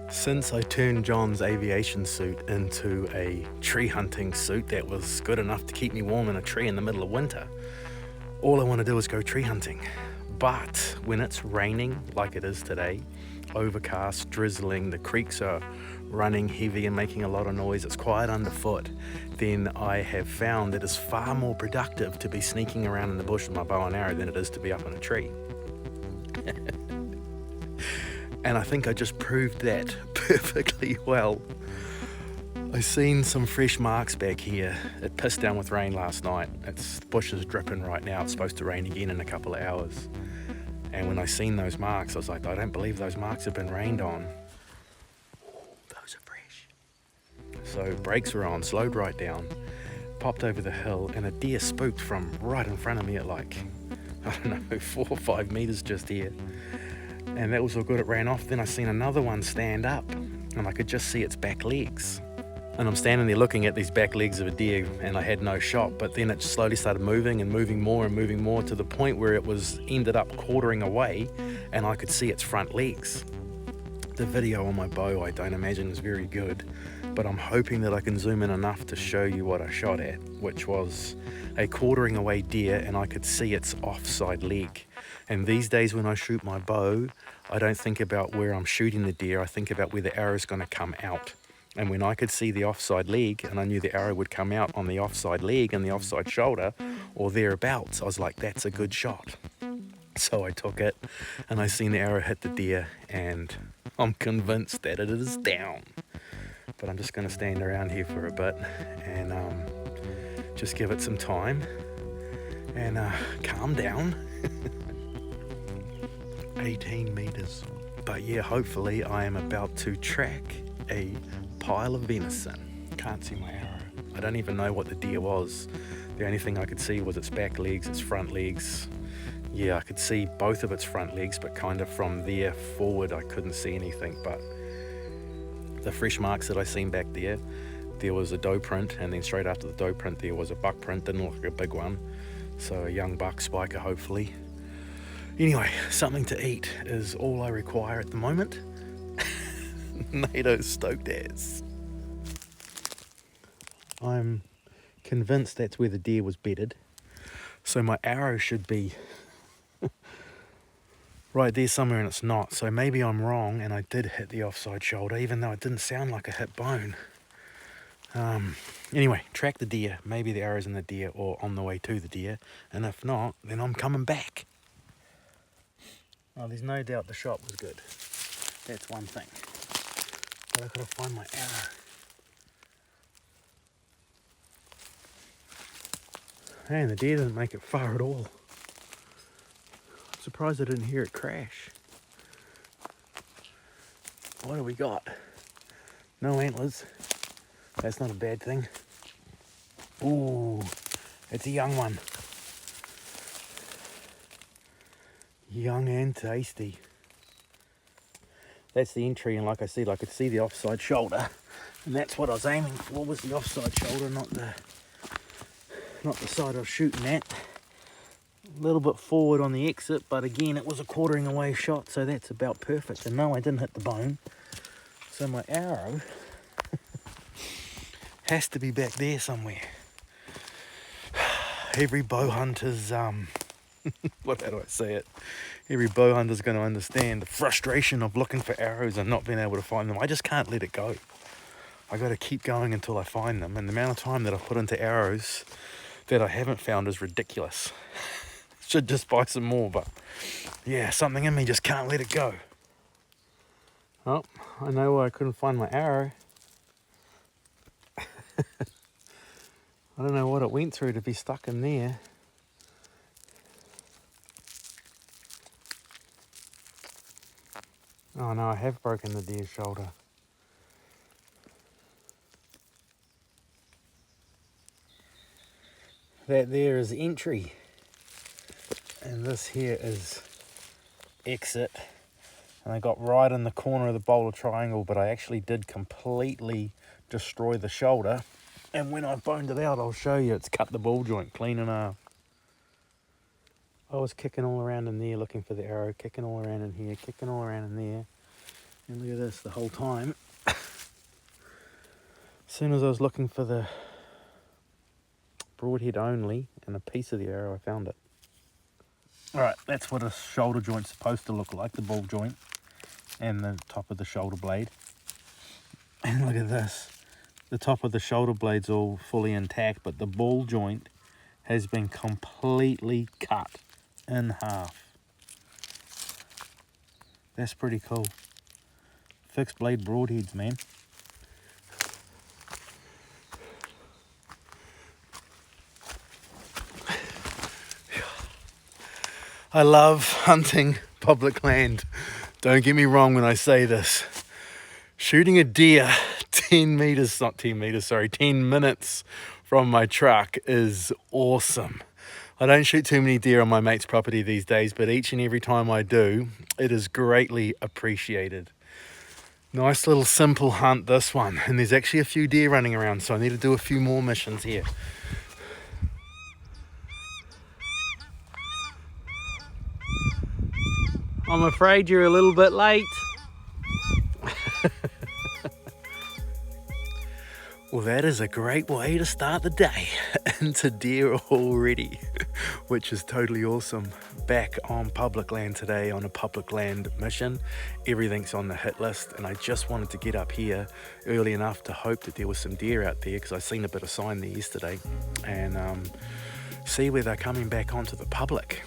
Since I turned John's aviation suit into a tree hunting suit that was good enough to keep me warm in a tree in the middle of winter, all I want to do is go tree hunting. But when it's raining like it is today, overcast, drizzling, the creeks are running heavy and making a lot of noise, it's quiet underfoot, then I have found that it's far more productive to be sneaking around in the bush with my bow and arrow than it is to be up in a tree. And I think I just proved that perfectly well. I seen some fresh marks back here. It pissed down with rain last night. The bush is dripping right now. It's supposed to rain again in a couple of hours. And when I seen those marks, I was like, I don't believe those marks have been rained on. Those are fresh. So brakes were on, slowed right down, popped over the hill, and a deer spooked from right in front of me at like, I don't know, 4 or 5 meters just here. And that was all good, it ran off. Then I seen another one stand up and I could just see its back legs. And I'm standing there looking at these back legs of a deer and I had no shot, but then it slowly started moving and moving more to the point where it was ended up quartering away and I could see its front legs. The video on my bow I don't imagine is very good, but I'm hoping that I can zoom in enough to show you what I shot at, which was a quartering away deer and I could see its offside leg. And these days when I shoot my bow, I don't think about where I'm shooting the deer, I think about where the arrow's going to come out. And when I could see the offside leg and I knew the arrow would come out on the offside leg and the offside shoulder or thereabouts, I was like, that's a good shot. So I took it and I seen the arrow hit the deer and I'm convinced that it is down. But I'm just going to stand around here for a bit and just give it some time and calm down. 18 meters. But yeah, hopefully I am about to track a pile of venison. Can't see my arrow. I don't even know what the deer was. The only thing I could see was its back legs, its front legs. Yeah, I could see both of its front legs, but kind of from there forward I couldn't see anything. But the fresh marks that I seen back there was a doe print, and then straight after the doe print there was a buck print. Didn't look like a big one, so a young buck spiker hopefully. Anyway, something to eat is all I require at the moment. Nato's stoked as. I'm convinced that's where the deer was bedded. So my arrow should be right there somewhere and it's not. So maybe I'm wrong and I did hit the offside shoulder, even though it didn't sound like a hit bone. Anyway, track the deer. Maybe the arrow's in the deer or on the way to the deer. And if not, then I'm coming back. Oh, there's no doubt the shot was good. That's one thing. But I've got to find my arrow. Man, the deer didn't make it far at all. I'm surprised I didn't hear it crash. What do we got? No antlers. That's not a bad thing. Ooh, it's a young one. Young and tasty. That's the entry, and like I said, I could see the offside shoulder, and that's what I was aiming for, was the offside shoulder, not the side I was shooting at. A little bit forward on the exit, but again it was a quartering away shot, so that's about perfect. And no, I didn't hit the bone, so my arrow has to be back there somewhere. Every bow hunter's how do I say it? Every bow hunter's going to understand the frustration of looking for arrows and not being able to find them. I just can't let it go. I got to keep going until I find them, and the amount of time that I've put into arrows that I haven't found is ridiculous. Should just buy some more, but yeah, something in me just can't let it go. Oh, I know why I couldn't find my arrow. I don't know what it went through to be stuck in there. Oh no, I have broken the deer's shoulder. That there is entry. And this here is exit. And I got right in the corner of the Bolar Triangle, but I actually did completely destroy the shoulder. And when I boned it out, I'll show you, it's cut the ball joint clean in half. I was kicking all around in there looking for the arrow, kicking all around in here, kicking all around in there. And look at this, the whole time. As soon as I was looking for the broadhead only and a piece of the arrow, I found it. Alright, that's what a shoulder joint's supposed to look like, the ball joint and the top of the shoulder blade. And look at this. The top of the shoulder blade's all fully intact, but the ball joint has been completely cut in half. That's pretty cool. Fixed blade broadheads, man. I love hunting public land. Don't get me wrong when I say this. Shooting a deer 10 minutes from my truck is awesome. I don't shoot too many deer on my mate's property these days, but each and every time I do, it is greatly appreciated. Nice little simple hunt, this one. And there's actually a few deer running around, so I need to do a few more missions here. I'm afraid you're a little bit late. Well, that is a great way to start the day into deer already, which is totally awesome. Back on public land today on a public land mission. Everything's on the hit list, and I just wanted to get up here early enough to hope that there was some deer out there, because I seen a bit of sign there yesterday, and see where they're coming back onto the public.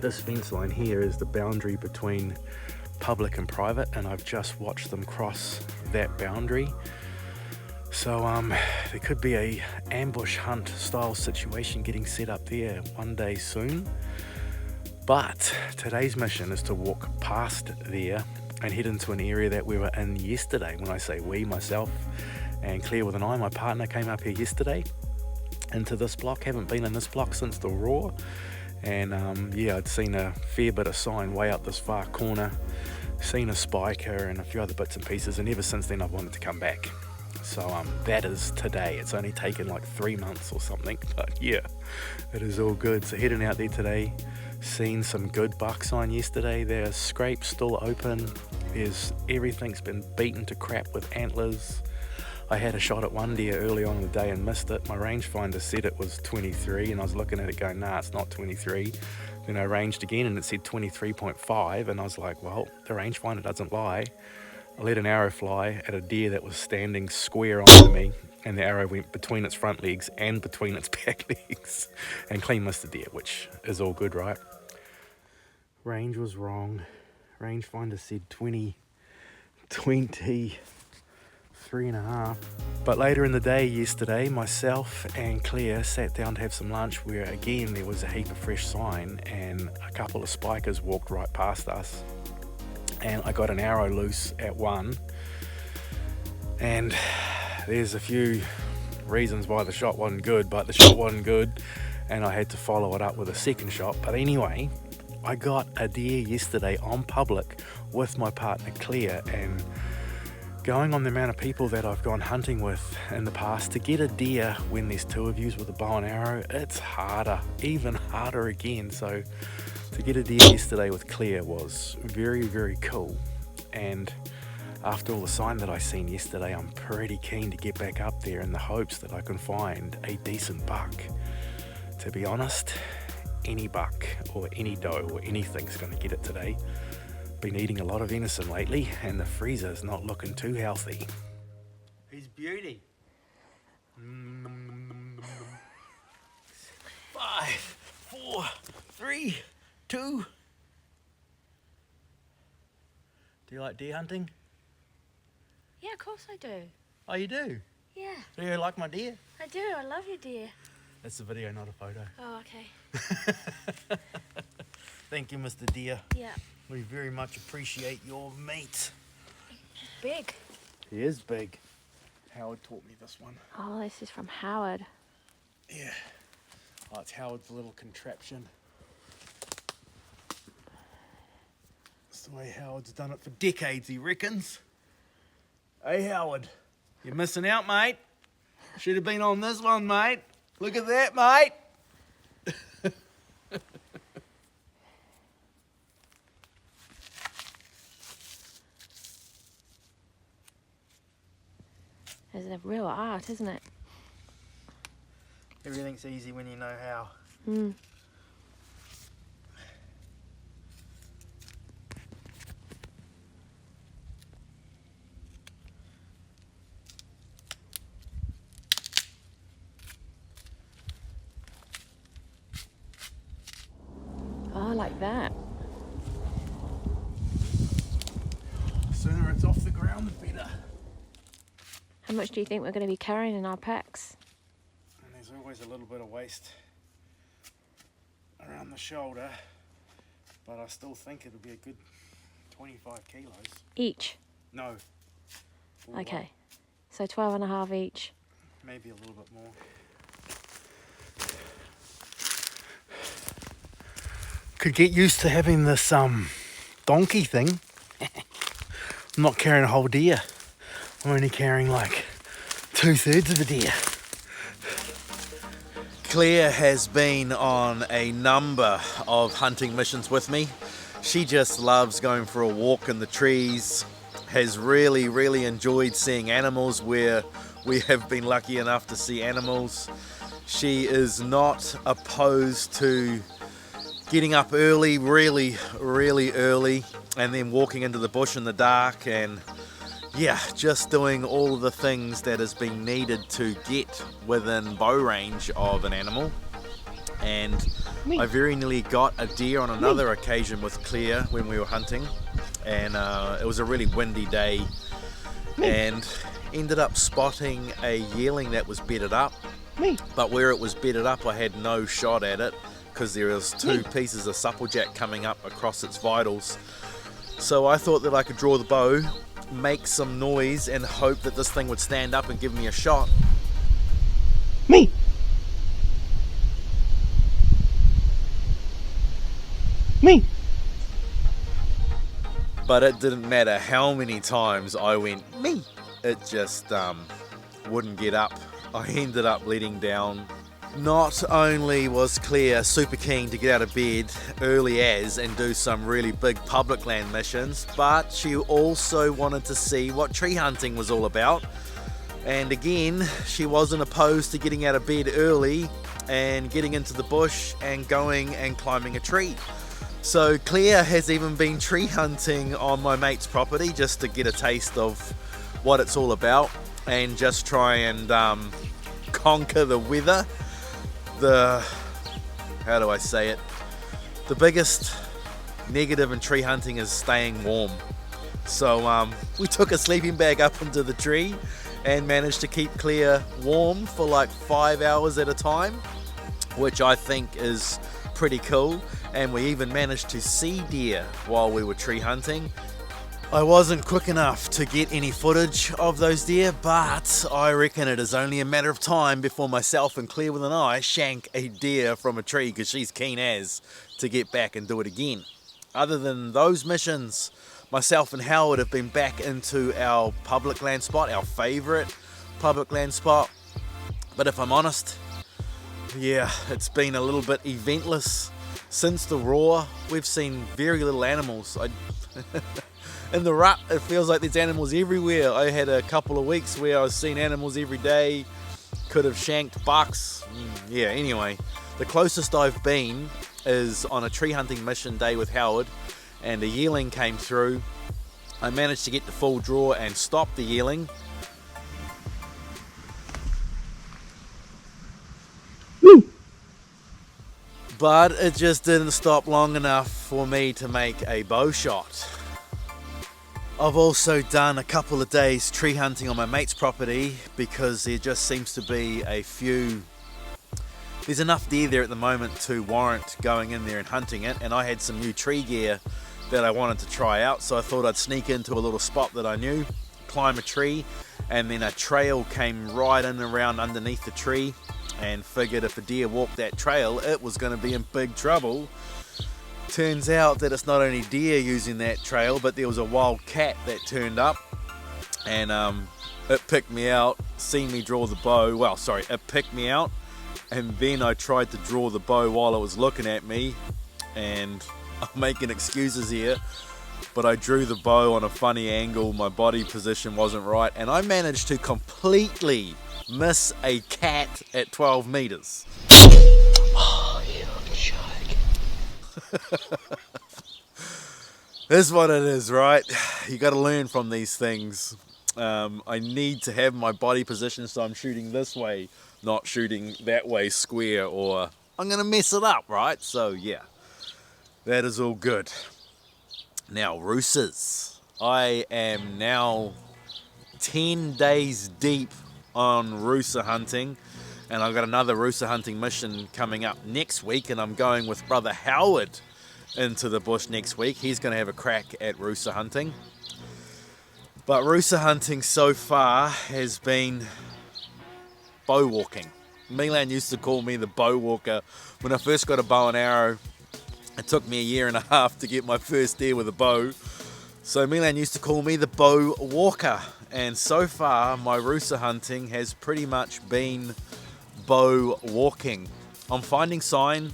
This fence line here is the boundary between public and private, and I've just watched them cross that boundary. So there could be a ambush hunt style situation getting set up there one day soon. But today's mission is to walk past there and head into an area that we were in yesterday. When I say we, myself and Claire with an eye, my partner, came up here yesterday into this block. Haven't been in this block since the Raw. And yeah, I'd seen a fair bit of sign way up this far corner, seen a spiker and a few other bits and pieces, and ever since then I've wanted to come back. So that is today. It's only taken like 3 months or something, but yeah, it is all good. So heading out there today, seen some good buck sign yesterday. There's scrapes still open. Everything's been beaten to crap with antlers. I had a shot at one deer early on in the day and missed it. My rangefinder said it was 23, and I was looking at it going, nah, it's not 23. Then I ranged again and it said 23.5, and I was like, well, the rangefinder doesn't lie. I let an arrow fly at a deer that was standing square onto me, and the arrow went between its front legs and between its back legs and clean missed the deer, which is all good, right? Range was wrong. Rangefinder said 23.5. But later in the day yesterday, myself and Claire sat down to have some lunch where again there was a heap of fresh sign, and a couple of spikers walked right past us. And I got an arrow loose at one, and there's a few reasons why the shot wasn't good, but the shot wasn't good and I had to follow it up with a second shot. But anyway, I got a deer yesterday on public with my partner Claire, and going on the amount of people that I've gone hunting with in the past, to get a deer when there's two of you with a bow and arrow, it's harder, even harder again. So to get a deer yesterday with Claire was very, very cool. And after all the sign that I seen yesterday, I'm pretty keen to get back up there in the hopes that I can find a decent buck. To be honest, any buck or any doe or anything's going to get it today. Been eating a lot of venison lately, and the freezer's not looking too healthy. He's beauty. 5, 4, 3, 2. Do you like deer hunting? Yeah, of course I do. Oh, you do? Yeah. Do you like my deer? I do. I love your deer. That's a video, not a photo. Oh, okay. Thank you, Mr. Deer. Yeah. We very much appreciate your meat. Big. He is big. Howard taught me this one. Oh, this is from Howard. Yeah. Oh, it's Howard's little contraption. That's the way Howard's done it for decades, he reckons. Hey, Howard, you're missing out, mate. Should have been on this one, mate. Look at that, mate. It's a real art, isn't it? Everything's easy when you know how. Mm. Oh, like that. The sooner it's off the ground, the better. How much do you think we're going to be carrying in our packs? And there's always a little bit of waste around the shoulder, but I still think it'll be a good 25 kilos. Each? No. All Okay. up. So 12.5 each. Maybe a little bit more. Could get used to having this donkey thing. I'm not carrying a whole deer. I'm only carrying like 2/3 of a deer. Claire has been on a number of hunting missions with me. She just loves going for a walk in the trees, has really enjoyed seeing animals where we have been lucky enough to see animals. She is not opposed to getting up early, really early, and then walking into the bush in the dark, and yeah, just doing all of the things that has been needed to get within bow range of an animal. And I very nearly got a deer on another occasion with Claire when we were hunting, and it was a really windy day, and ended up spotting a yearling that was bedded up, but where it was bedded up I had no shot at it because there was 2 pieces of supplejack coming up across its vitals. So I thought that I could draw the bow, make some noise, and hope that this thing would stand up and give me a shot. Me! But it didn't matter how many times I went, me! It just wouldn't get up. I ended up letting down. Not only was Claire super keen to get out of bed early as and do some really big public land missions, but she also wanted to see what tree hunting was all about. And again, she wasn't opposed to getting out of bed early and getting into the bush and going and climbing a tree. So Claire has even been tree hunting on my mate's property just to get a taste of what it's all about and just try and conquer the weather. How do I say it? The biggest negative in tree hunting is staying warm. So we took a sleeping bag up into the tree and managed to keep Claire warm for like 5 hours at a time, which I think is pretty cool. And we even managed to see deer while we were tree hunting. I wasn't quick enough to get any footage of those deer, but I reckon it is only a matter of time before myself and Claire with an eye shank a deer from a tree, because she's keen as to get back and do it again. Other than those missions, myself and Howard have been back into our public land spot, our favourite public land spot. But if I'm honest, yeah, it's been a little bit eventless. Since the roar, we've seen very little animals. In the rut, it feels like there's animals everywhere. I had a couple of weeks where I was seeing animals every day. Could have shanked bucks. Yeah, anyway, the closest I've been is on a tree hunting mission day with Howard, and a yearling came through. I managed to get the full draw and stop the yearling. But it just didn't stop long enough for me to make a bow shot. I've also done a couple of days tree hunting on my mate's property because there just seems to be there's enough deer there at the moment to warrant going in there and hunting it, and I had some new tree gear that I wanted to try out, so I thought I'd sneak into a little spot that I knew, climb a tree, and then a trail came right in around underneath the tree, and figured if a deer walked that trail it was going to be in big trouble. Turns out that it's not only deer using that trail, but there was a wild cat that turned up, and it picked me out, seen me draw the bow. Well, sorry, it picked me out, and then I tried to draw the bow while it was looking at me, and I'm making excuses here, but I drew the bow on a funny angle, my body position wasn't right, and I managed to completely miss a cat at 12 meters. Oh, you joke. This is what it is, right? You got to learn from these things. I need to have my body position so I'm shooting this way, not shooting that way square, or I'm going to mess it up, right? So yeah, that is all good. Now, roosters. I am now 10 days deep on rooster hunting, and I've got another rooster hunting mission coming up next week, and I'm going with brother Howard into the bush next week. He's going to have a crack at rooster hunting. But rooster hunting so far has been bow walking. Milan used to call me the bow walker. When I first got a bow and arrow, it took me 1.5 years to get my first deer with a bow. So Milan used to call me the bow walker. And so far, my rooster hunting has pretty much been bow walking. I'm finding sign.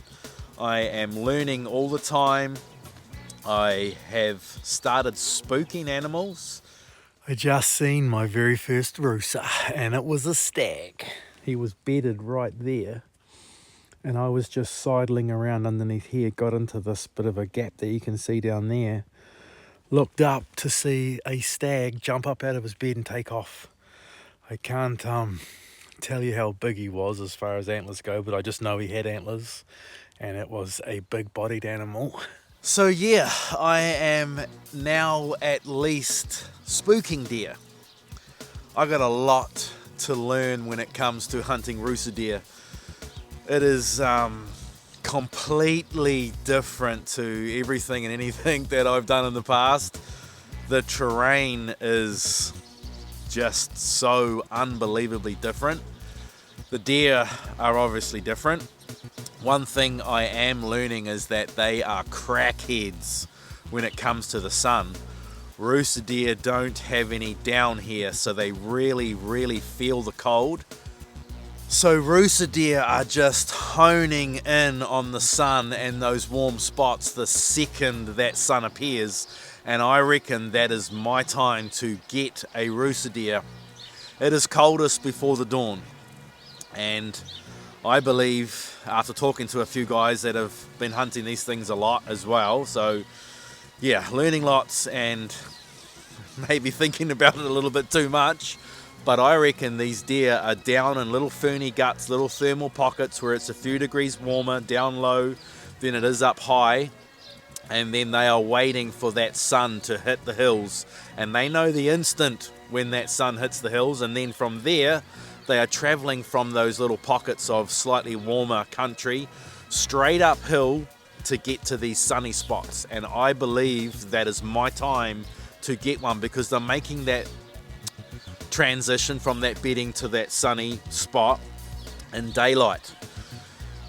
I am learning all the time. I have started spooking animals. I just seen my very first Rusa, and it was a stag. He was bedded right there, and I was just sidling around underneath here, got into this bit of a gap that you can see down there, looked up to see a stag jump up out of his bed and take off. I can't tell you how big he was as far as antlers go, but I just know he had antlers, and it was a big-bodied animal. So yeah, I am now at least spooking deer. I got a lot to learn when it comes to hunting rooster deer. It is completely different to everything and anything that I've done in the past. The terrain is just so unbelievably different. The deer are obviously different. One thing I am learning is that they are crackheads when it comes to the sun. Rooster deer don't have any down here, so they really feel the cold. So rooster deer are just honing in on the sun and those warm spots the second that sun appears, and I reckon that is my time to get a rooster deer. It is coldest before the dawn, and I believe, after talking to a few guys that have been hunting these things a lot as well, so yeah, learning lots and maybe thinking about it a little bit too much, but I reckon these deer are down in little ferny guts, little thermal pockets where it's a few degrees warmer down low than it is up high, and then they are waiting for that sun to hit the hills, and they know the instant when that sun hits the hills, and then from there they are traveling from those little pockets of slightly warmer country straight uphill to get to these sunny spots. And I believe that is my time to get one, because they're making that transition from that bedding to that sunny spot in daylight.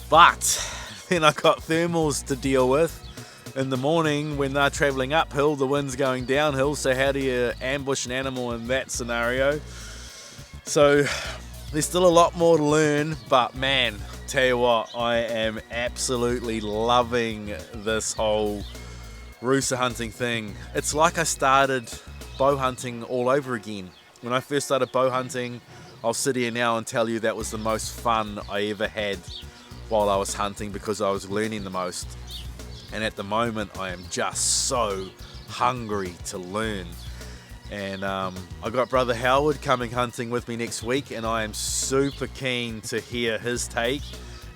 But then I got thermals to deal with in the morning when they're traveling uphill, the wind's going downhill, so how do you ambush an animal in that scenario? So there's still a lot more to learn, but man, tell you what, I am absolutely loving this whole rooster hunting thing. It's like I started bow hunting all over again. When I first started bow hunting, I'll sit here now and tell you that was the most fun I ever had while I was hunting, because I was learning the most. And at the moment, I am just so hungry to learn. And I got brother Howard coming hunting with me next week, and I am super keen to hear his take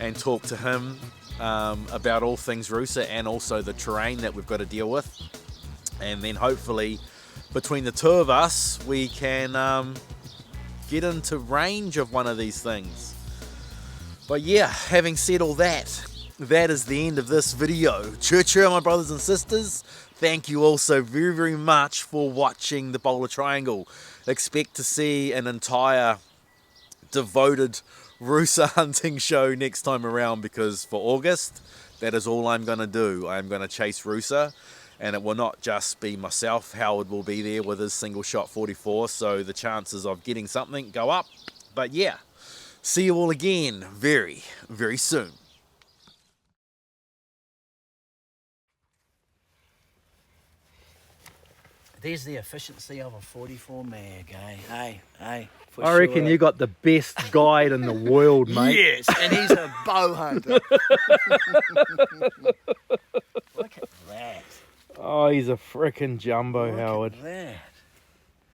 and talk to him about all things Rusa and also the terrain that we've got to deal with. And then hopefully between the two of us we can get into range of one of these things. But yeah, having said all that, that is the end of this video. Churchill, my brothers and sisters, thank you all so very much for watching the Bolar Triangle. Expect to see an entire devoted Rooster hunting show next time around, because for August, that is all I'm going to do. I'm going to chase Rooster, and it will not just be myself. Howard will be there with his single shot 44, so the chances of getting something go up. But yeah, see you all again very soon. There's the efficiency of a 44 mag, eh? Hey, for I reckon sure. you got the best guide in the world, mate. Yes, and he's a bow hunter. Look at that. Oh, he's a frickin' jumbo, Look Howard. at that.